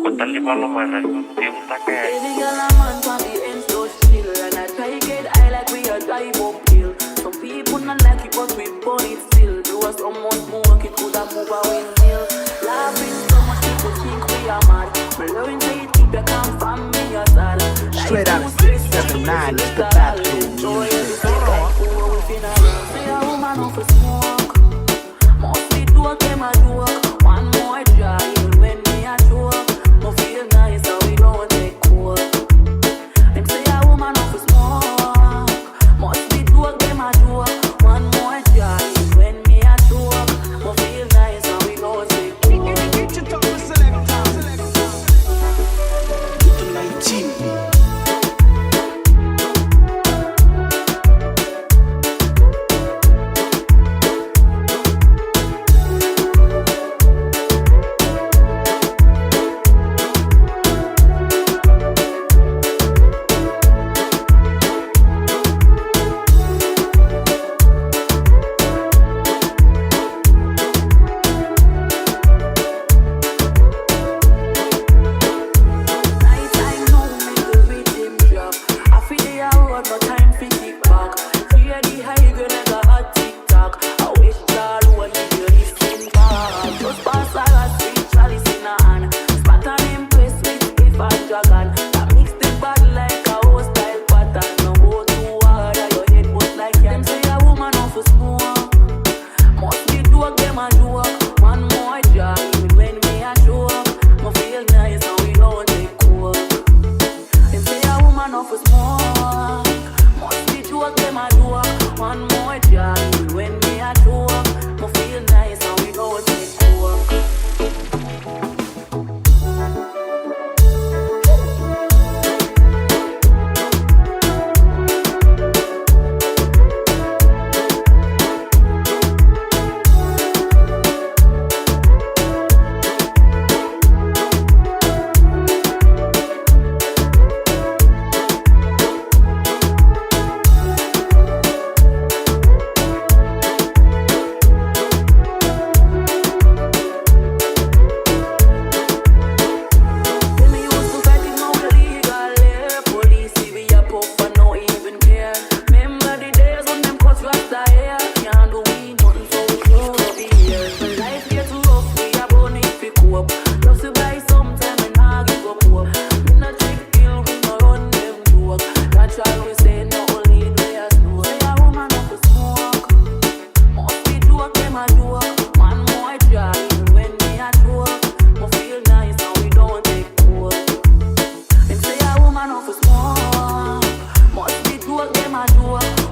Cuéntale para lo menos, pregunta que Baby girl, I'm on the end, so chill. And I try get high like we a drive uphill. Some people not like it, but we burn it still. Do us almost more, it could have moved a windmill. Laughing so much, people think we are mad. But learn to it, keep your calm from me, your side. Straight out of 679, it's the PatcoMuzik. Say a woman off a smoke. Mostly do a game a joke. One more try, even when me a joke. No feel nice, so we don't take cold. Them say a woman off a smoke. Mostly do a game a joke. One more try, even when me a joke. No feel nice, so we don't take cold.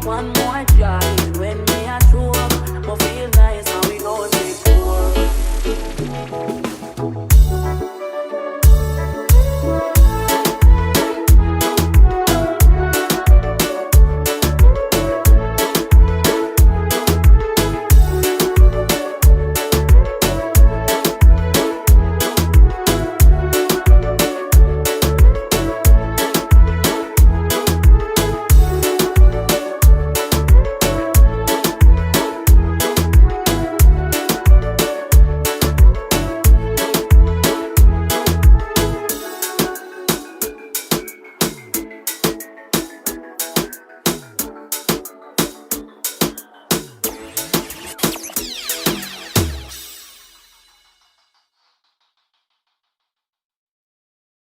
One more drive.